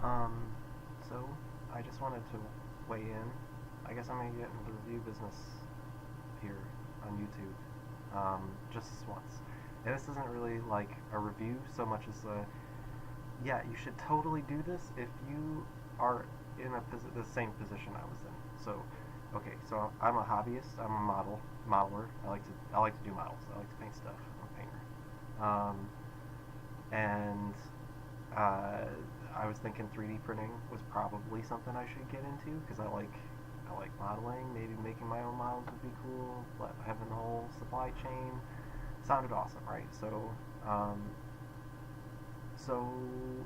So I just wanted to weigh in. I guess I'm gonna get into the review business here on YouTube, just this once. And this isn't really like a review so much as a, yeah, you should totally do this if you are in the same position I was in. So, okay, so I'm a hobbyist. I'm a modeler. I like to do models. I like to paint stuff. I'm a painter. And I was thinking 3D printing was probably something I should get into because I like modeling. Maybe making my own models would be cool. But having the whole supply chain sounded awesome, right? So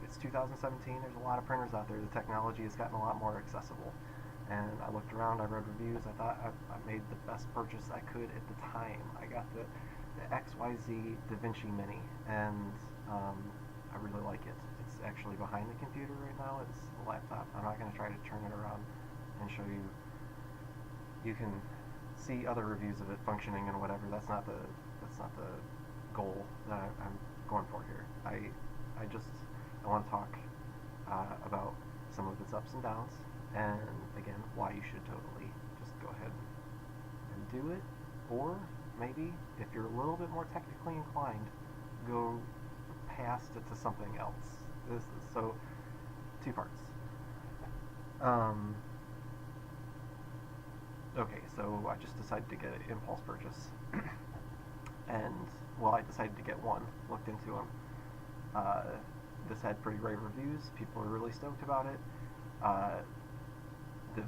it's 2017. There's a lot of printers out there. The technology has gotten a lot more accessible. And I looked around. I read reviews. I thought I made the best purchase I could at the time. I got the XYZ Da Vinci Mini, and I really like it. It's actually behind the computer right now. It's a laptop. I'm not going to try to turn it around and show you. You can see other reviews of it functioning and whatever. That's not the goal that I'm going for here. I want to talk about some of its ups and downs, and again why you should totally just go ahead and do it, or maybe if you're a little bit more technically inclined, go past it to something else. This is so two parts. Um, okay, so I just decided to get an impulse purchase, and well, I decided to get one. Looked into them. This had pretty rave reviews. People are really stoked about it. The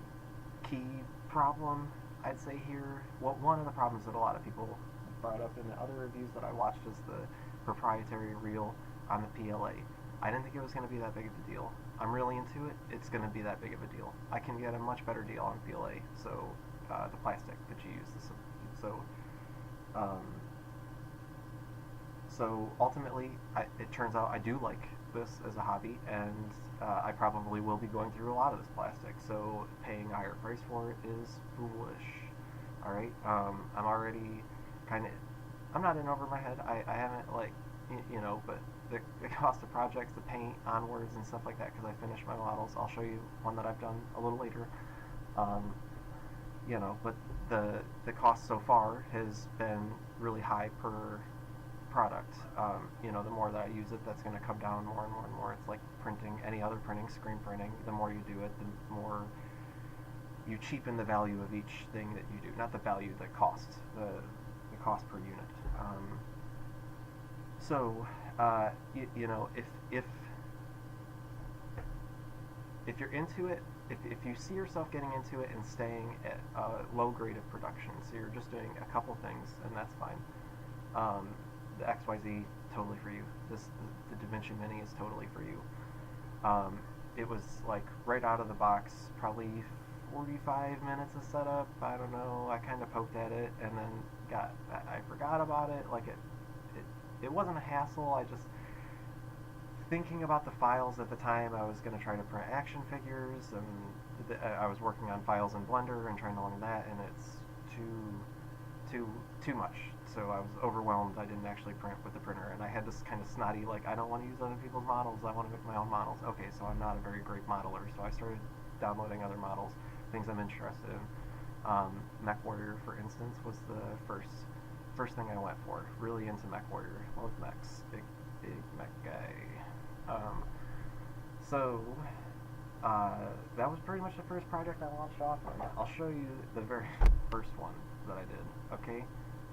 key problem, I'd say here, well, one of the problems that a lot of people brought up in the other reviews that I watched is the proprietary reel on the PLA. I didn't think it was going to be that big of a deal. I'm really into it. It's going to be that big of a deal. I can get a much better deal on PLA. So the plastic that you use. So um, so ultimately, it turns out I do like this as a hobby, and I probably will be going through a lot of this plastic. So paying a higher price for it is foolish. All right, I'm already kind of, I'm not in over my head. I haven't like, but the cost of projects, the paint onwards and stuff like that, because I finished my models. I'll show you one that I've done a little later. Um, but the cost so far has been really high per product. The more that I use it, that's going to come down more and more and more. It's like printing, any other printing, screen printing. The more you do it, the more you cheapen the value of each thing that you do. Not the value, the cost, the cost per unit. So, if you're into it, if you see yourself getting into it and staying at a low grade of production, so you're just doing a couple things, and that's fine. The XYZ, totally for you. The Da Vinci Mini is totally for you. It was like right out of the box, probably 45 minutes of setup. I don't know. I kind of poked at it and then I forgot about it. Like it wasn't a hassle. I just, thinking about the files at the time, I was going to try to print action figures, and I was working on files in Blender and trying to learn that, and it's too much. So I was overwhelmed. I didn't actually print with the printer, and I had this kind of snotty, like, I don't want to use other people's models. I want to make my own models. Okay, so I'm not a very great modeler. So I started downloading other models, things I'm interested in. MechWarrior, for instance, was the first thing I went for. Really into MechWarrior. Love mechs. Big mech guy. So that was pretty much the first project I launched off on. I'll show you the very first one that I did. Okay,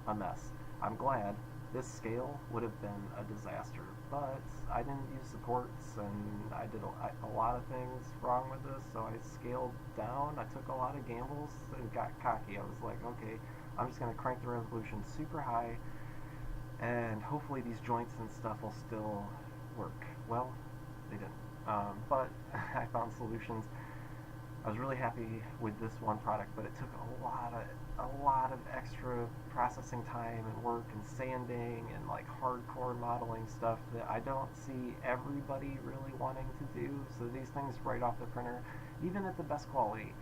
a mess. I'm glad. This scale would have been a disaster, but I didn't use supports, and I did a lot of things wrong with this, so I scaled down. I took a lot of gambles and got cocky. I was like, okay, I'm just going to crank the resolution super high, and hopefully these joints and stuff will still work. Well, they didn't. But I found solutions. I was really happy with this one product, but it took a lot of extra processing time and work and sanding and like hardcore modeling stuff that I don't see everybody really wanting to do. So these things right off the printer, even at the best quality,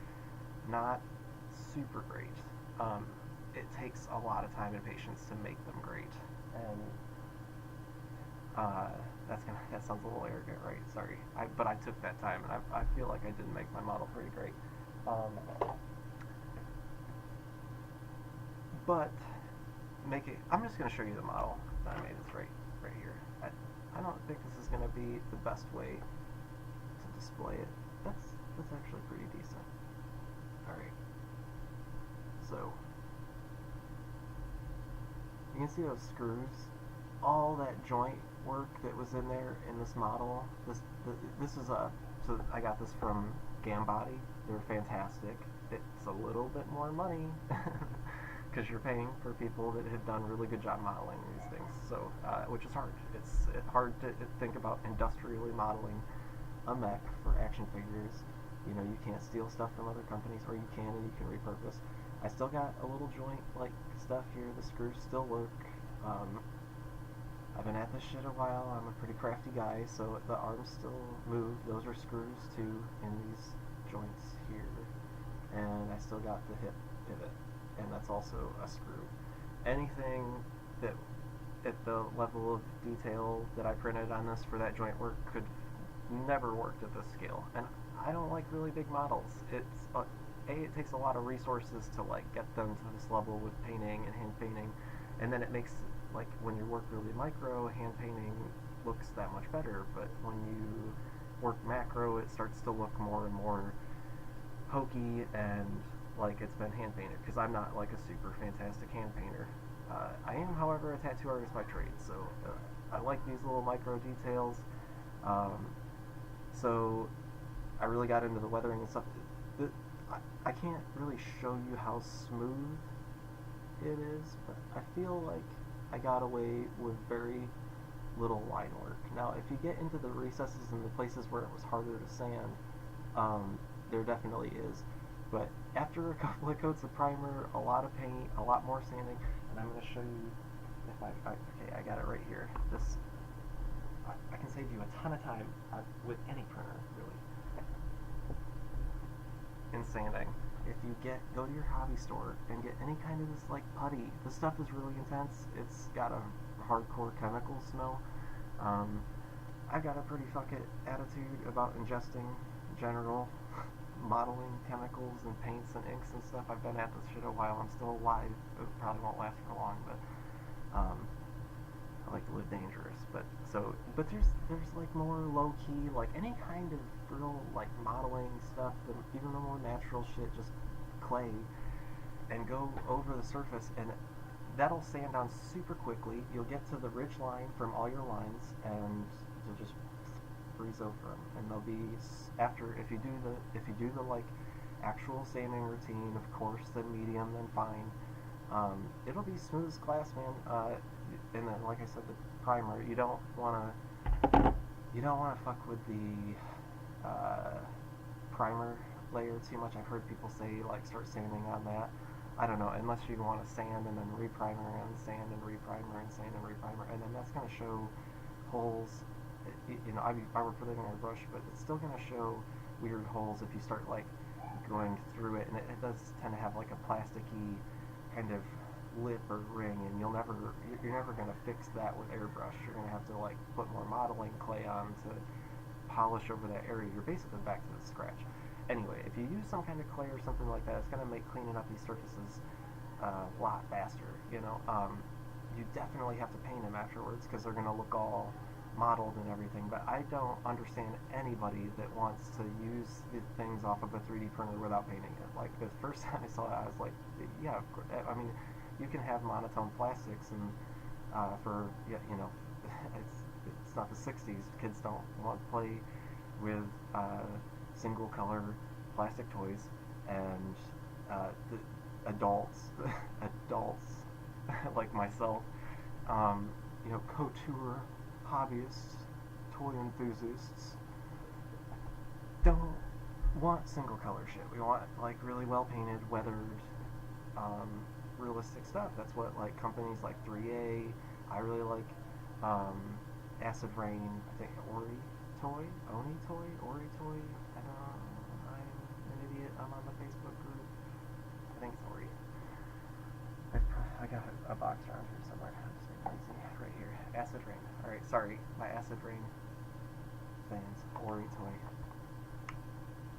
not super great. It takes a lot of time and patience to make them great. And That sounds a little arrogant, right? Sorry, but I took that time, and I feel like I did make my model pretty great. But I'm just going to show you the model that I made. It's right here. I don't think this is going to be the best way to display it. That's actually pretty decent. All right. So you can see those screws, all that joint work that was in there in this model. This is so I got this from Gambody. They're fantastic. It's a little bit more money because you're paying for people that have done a really good job modeling these things. So which is hard. It's hard to think about industrially modeling a mech for action figures. You know, you can't steal stuff from other companies, or you can, and you can repurpose. I still got a little joint like stuff here. The screws still work. I've been at this shit a while. I'm a pretty crafty guy, so the arms still move. Those are screws too in these joints here. And I still got the hip pivot, and that's also a screw. Anything that at the level of detail that I printed on this for that joint work could never worked at this scale. And I don't like really big models. It takes a lot of resources to like get them to this level with painting and hand painting, and then it makes like when you work really micro, hand painting looks that much better. But when you work macro, it starts to look more and more hokey and like it's been hand painted, because I'm not like a super fantastic hand painter. I am, however, a tattoo artist by trade, so I like these little micro details. So I really got into the weathering and stuff. I can't really show you how smooth it is, but I feel like I got away with very little line work. Now, if you get into the recesses and the places where it was harder to sand, there definitely is. But after a couple of coats of primer, a lot of paint, a lot more sanding, and I'm going to show you if okay, I got it right here. I can save you a ton of time with any printer, really. In sanding, if you go to your hobby store and get any kind of this like putty, this stuff is really intense. It's got a hardcore chemical smell. I've got a pretty fuck it attitude about ingesting general modeling chemicals and paints and inks and stuff. I've been at this shit a while. I'm still alive. It probably won't last for long, but I like to live dangerous. But there's like more low key, like any kind of real like modeling stuff, even the more natural shit, just clay, and go over the surface, and that'll sand down super quickly. You'll get to the ridge line from all your lines, and you'll just breeze over them, and they'll be if you do the like actual sanding routine, of course, then medium, then fine. It'll be smooth as glass, man. And then, like I said, the primer, you don't wanna fuck with the primer layer too much. I've heard people say like start sanding on that. I don't know, unless you want to sand and then reprimer and sand and reprimer and sand and reprimer, and then that's going to show holes. You know, I work with a linear brush, but it's still going to show weird holes if you start like going through it, and it does tend to have like a plasticky kind of lip or ring, and you're never going to fix that with airbrush. You're going to have to like put more modeling clay on to polish over that area. You're basically back to the scratch. Anyway, if you use some kind of clay or something like that, it's going to make cleaning up these surfaces a lot faster. You know, you definitely have to paint them afterwards because they're going to look all modeled and everything. But I don't understand anybody that wants to use the things off of a 3D printer without painting it. Like the first time I saw it, I was like, yeah, of course. I mean, you can have monotone plastics, and you know, it's not the 60s. Kids don't want to play with single color plastic toys, and the adults like myself, you know, couture hobbyists, toy enthusiasts, don't want single color shit. We want like really well painted, weathered, realistic stuff. That's what like companies like 3A. I really like Acid Rain. I think Ori Toy. I'm an idiot. I'm on the Facebook group. I think it's Ori. I got a box around here somewhere. I'm just being lazy. Right here. Acid Rain. Alright, sorry, my acid rain fans. Ori toy.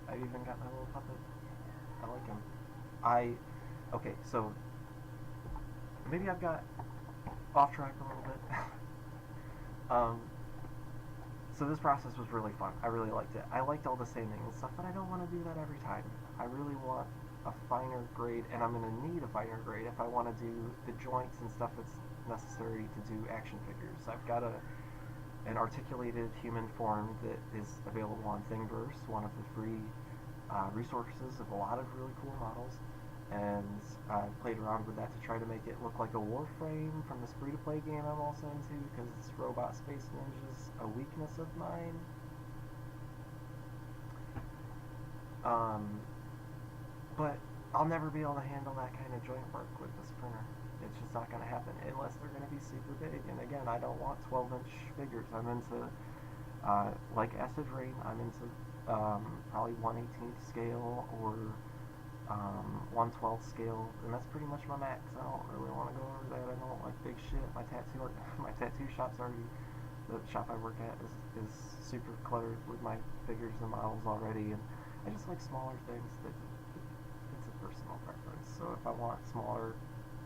I've even got my little puppet. I like him. Okay, so maybe I've got off track a little bit. So this process was really fun. I really liked it. I liked all the sanding and stuff, but I don't want to do that every time. I really want a finer grade, and I'm going to need a finer grade if I want to do the joints and stuff that's necessary to do action figures. I've got an articulated human form that is available on Thingiverse, one of the free resources of a lot of really cool models, and I played around with that to try to make it look like a Warframe from this free-to-play game I'm also into, because it's Robot Space Ninja's a weakness of mine. But I'll never be able to handle that kind of joint work with this printer. It's just not going to happen unless they're going to be super big. And again, I don't want 12-inch figures. I'm into, like Acid Rain, I'm into probably 1/18 scale or 1/12 scale, and that's pretty much my max. I don't really want to go over that. I don't like big shit. My tattoo shop's already, the shop I work at is super cluttered with my figures and models already, and I just like smaller things. That it's a personal preference. So if I want smaller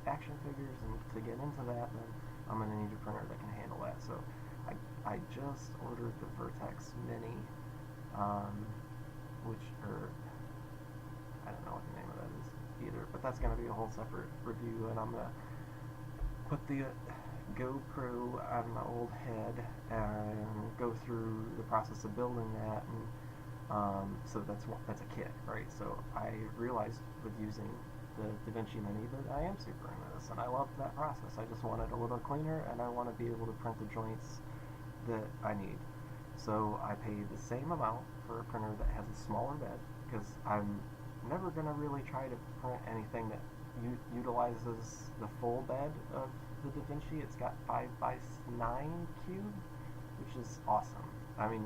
action figures and to get into that, then I'm going to need a printer that can handle that. So I just ordered the Vertex Mini, which, I don't know what the name of that is either, but that's going to be a whole separate review, and I'm going to put the GoPro on my old head and go through the process of building that, and so that's a kit, right? So I realized with using the Vinci Mini that I am super into this, and I love that process. I just want it a little cleaner, and I want to be able to print the joints that I need. So I paid the same amount for a printer that has a smaller bed, because I'm never going to really try to print anything that utilizes the full bed of the Da Vinci. It's got 5x9 cube, which is awesome. I mean,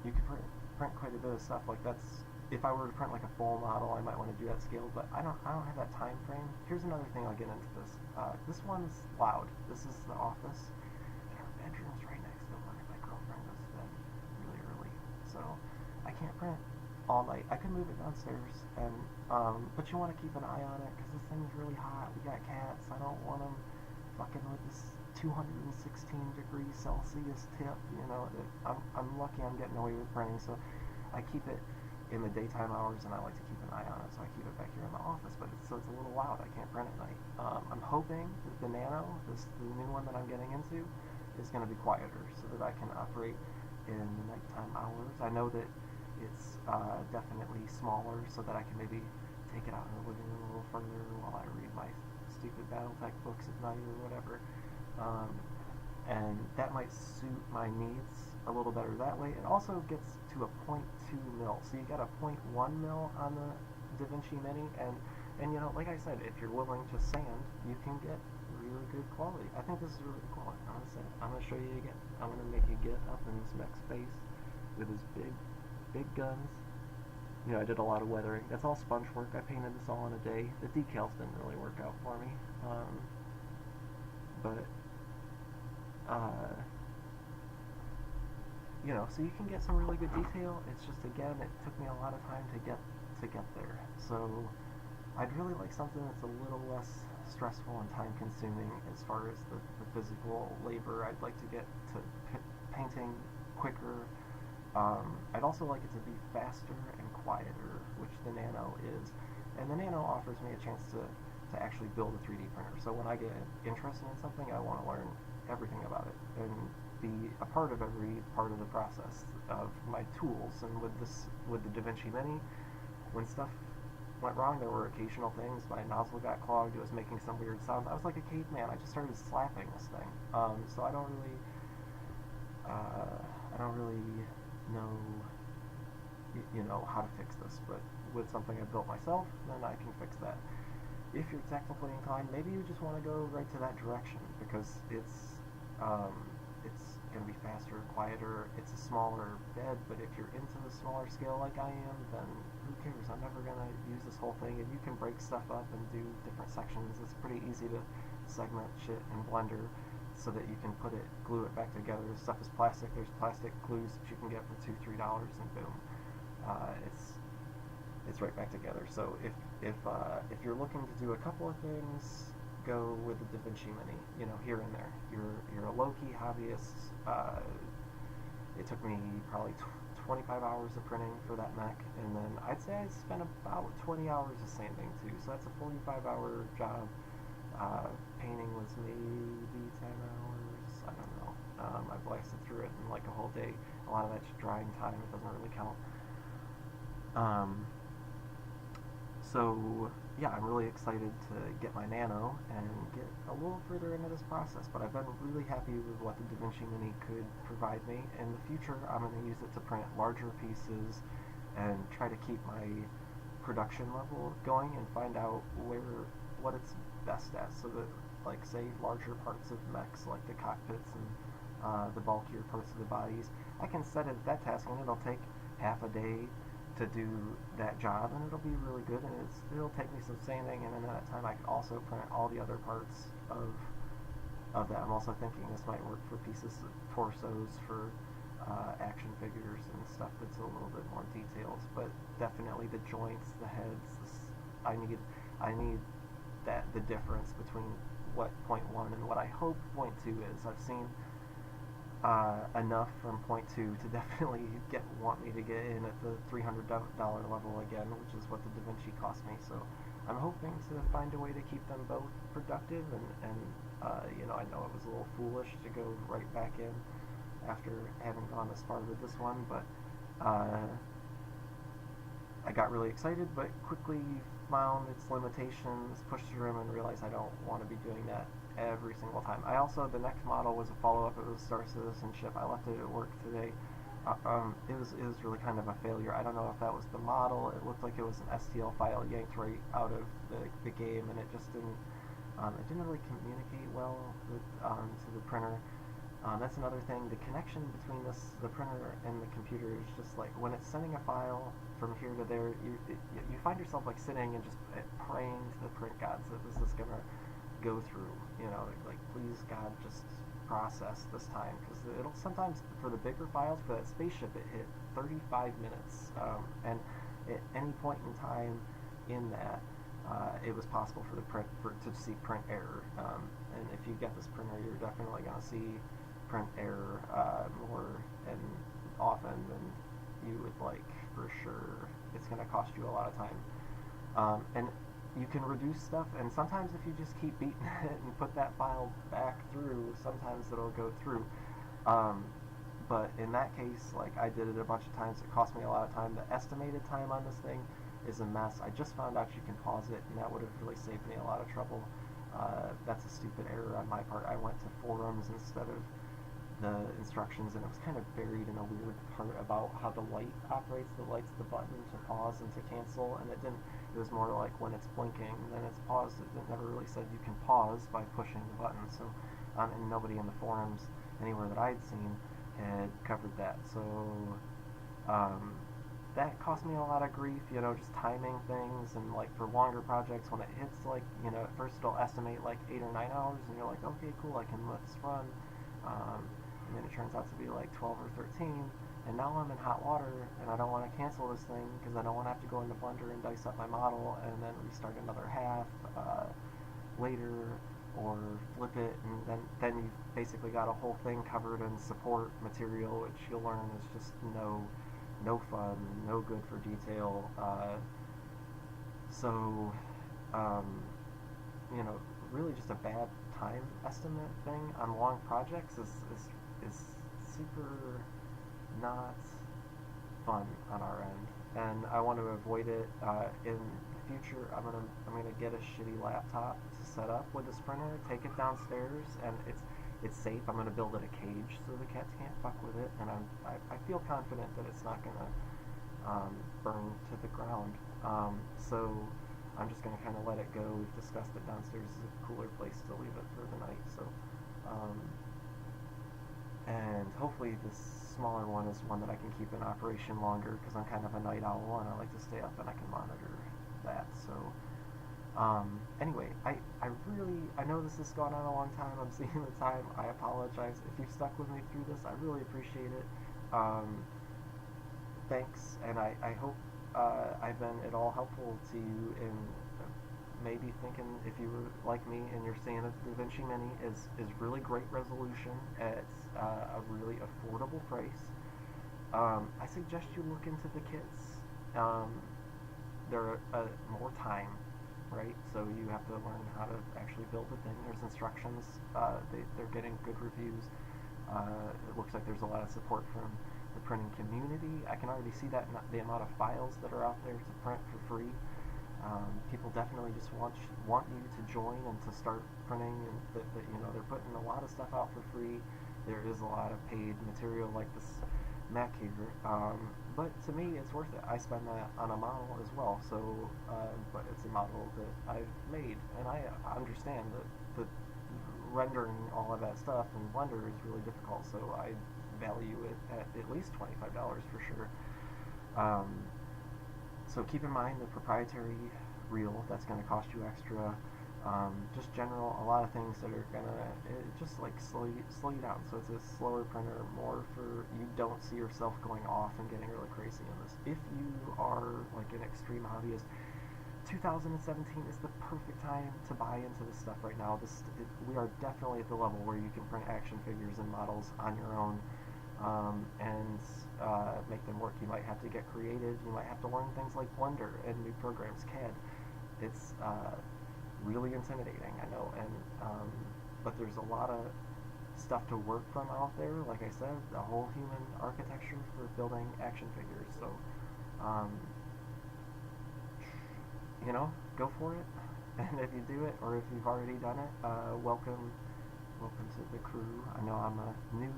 you can print quite a bit of stuff. Like, that's, if I were to print like a full model, I might want to do that scale, but I don't have that time frame. Here's another thing I'll get into this. This one's loud. This is the office, and our bedroom's right next door. My girlfriend goes to bed really early, so I can't print all night. I could move it downstairs, and but you want to keep an eye on it, because this thing's really hot. We got cats. I don't want them fucking with this 216 degrees Celsius tip. You know, I'm lucky I'm getting away with printing, so I keep it in the daytime hours, and I like to keep an eye on it, so I keep it back here in the office, but it's a little loud. I can't print at night. I'm hoping that the Nano, the new one that I'm getting into, is going to be quieter, so that I can operate in the nighttime hours. I know that it's definitely smaller, so that I can maybe take it out in the living room a little further while I read my stupid Battletech books at night or whatever. And that might suit my needs a little better that way. It also gets to a 0.2 mil, so you got a 0.1 mil on the Da Vinci Mini, and you know, like I said, if you're willing to sand, you can get really good quality. I think this is really good quality. I'm gonna show you again. I'm gonna make you get up in this mech's face with his big guns. You know, I did a lot of weathering. That's all sponge work. I painted this all in a day. The decals didn't really work out for me, but you know, so you can get some really good detail. It's just, again, it took me a lot of time to get there. So I'd really like something that's a little less stressful and time consuming as far as the physical labor. I'd like to get to painting quicker. I'd also like it to be faster and quieter, which the Nano is. And the Nano offers me a chance to actually build a 3D printer. So when I get interested in something, I want to learn everything about it and be a part of every part of the process of my tools. And with the Da Vinci Mini, when stuff went wrong, there were occasional things. My nozzle got clogged. It was making some weird sounds. I was like a caveman. I just started slapping this thing. So I don't really know, you know, how to fix this. But with something I built myself, then I can fix that. If you're technically inclined, maybe you just want to go right to that direction, because it's going to be faster, quieter. It's a smaller bed, but if you're into the smaller scale like I am, then who cares? I'm never going to use this whole thing, and you can break stuff up and do different sections. It's pretty easy to segment shit in Blender so that you can glue it back together. This stuff is plastic. There's plastic glues that you can get for $2-3, and boom, it's right back together. So if you're looking to do a couple of things, go with the Da Vinci Mini. You know, here and there. You're a low-key hobbyist. It took me probably 25 hours of printing for that mech, and then I'd say I spent about 20 hours of sanding too. So that's a 45-hour job. Painting was maybe 10 hours. I don't know. I blasted through it in like a whole day. A lot of that's drying time. It doesn't really count. So yeah, I'm really excited to get my Nano and get a little further into this process, but I've been really happy with what the Da Vinci Mini could provide me. In the future, I'm going to use it to print larger pieces and try to keep my production level going and find out what it's best at, so that, like, say, larger parts of mechs, like the cockpits and the bulkier parts of the bodies, I can set it at that task, and it'll take half a day to do that job, and it'll be really good, and it'll take me some sanding, and in that time I can also print all the other parts of that. I'm also thinking this might work for pieces of torsos for action figures and stuff that's a little bit more detailed, but definitely the joints, the heads, I need the difference between what point 1 and what I hope point 2 is. I've seen enough from point 2 to definitely want me to get in at the $300 level again, which is what the Da Vinci cost me. So I'm hoping to find a way to keep them both productive, and you know, I know it was a little foolish to go right back in after having gone this far with this one, but I got really excited, but quickly found its limitations, pushed through them, and realized I don't want to be doing that every single time. The next model was a follow-up. It was Star Citizenship. I left it at work today. It was really kind of a failure. I don't know if that was the model. It looked like it was an STL file yanked right out of the game, and it just didn't really communicate well to the printer. That's another thing. The connection between the printer and the computer is just like, when it's sending a file from here to there, you find yourself like sitting and just praying to the print gods that this is gonna go through. You know, like, please God, just process this time, because it'll sometimes, for the bigger files, for that spaceship, it hit 35 minutes, and at any point in time in that, it was possible for the to see print error, and if you get this printer, you're definitely going to see print error more and often than you would like, for sure. It's going to cost you a lot of time, and you can reduce stuff, and sometimes if you just keep beating it and put that file back through, sometimes it'll go through. But in that case, like, I did it a bunch of times. It cost me a lot of time. The estimated time on this thing is a mess. I just found out you can pause it, and that would have really saved me a lot of trouble. That's a stupid error on my part. I went to forums instead of the instructions, and it was kind of buried in a weird part about how the light operates. The light's the button to pause and to cancel, and it was more like when it's blinking, then it's paused. It never really said you can pause by pushing the button. So, and nobody in the forums anywhere that I'd seen had covered that. So, that cost me a lot of grief, you know, just timing things, and like for longer projects, when it hits, like, you know, at first it'll estimate like 8 or 9 hours, and you're like, okay, cool, I can let this run. And then it turns out to be like 12 or 13, and now I'm in hot water, and I don't want to cancel this thing because I don't want to have to go into Blender and dice up my model and then restart another half later, or flip it, and then you've basically got a whole thing covered in support material, which you'll learn is just no fun, no good for detail. So, you know, really just a bad time estimate thing on long projects is super not fun on our end, and I want to avoid it. In the future, I'm gonna get a shitty laptop to set up with this printer, take it downstairs, and it's safe. I'm gonna build it a cage so the cats can't fuck with it, and I feel confident that it's not gonna burn to the ground. So I'm just gonna kind of let it go. We've discussed it downstairs is a cooler place to leave it for the night. So, and hopefully this smaller one is one that I can keep in operation longer, because I'm kind of a night owl and I like to stay up and I can monitor that. So, Anyway, I know this has gone on a long time. I'm seeing the time. I apologize. If you've stuck with me through this, I really appreciate it. Um, Thanks, and I hope I've been at all helpful to you in maybe thinking if you were like me and you're seeing that the Vinci Mini is really great resolution at a really affordable price. I suggest you look into the kits. Um, they're more time, right? So you have to learn how to actually build the thing. There's instructions. They're getting good reviews. It looks like there's a lot of support from the printing community. I can already see that in the amount of files that are out there to print for free. People definitely just want you to join and to start printing, and they're putting a lot of stuff out for free. There is a lot of paid material like this Mac here, but to me it's worth it. I spend that on a model as well, so but it's a model that I've made, and I understand that rendering all of that stuff in Blender is really difficult, so I value it at least $25 for sure. So keep in mind the proprietary reel, that's going to cost you extra. Just general, a lot of things that are going to just like slow you down. So it's a slower printer, more for you don't see yourself going off and getting really crazy in this. If you are like an extreme hobbyist, 2017 is the perfect time to buy into this stuff right now. We are definitely at the level where you can print action figures and models on your own, and make them work. You might have to get creative. You might have to learn things like Blender and new programs, CAD. It's really intimidating, I know, and but there's a lot of stuff to work from out there. Like I said, the whole human architecture for building action figures. So, go for it. And if you do it, or if you've already done it, welcome to the crew. I know I'm a new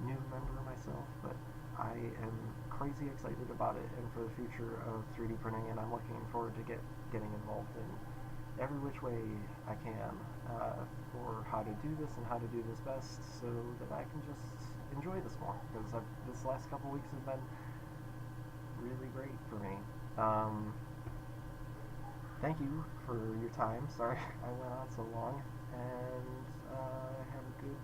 member myself, but I am crazy excited about it and for the future of 3D printing, and I'm looking forward to getting involved in every which way I can for how to do this and how to do this best, so that I can just enjoy this more, because this last couple weeks have been really great for me. Thank you for your time. Sorry I went on so long, and have a good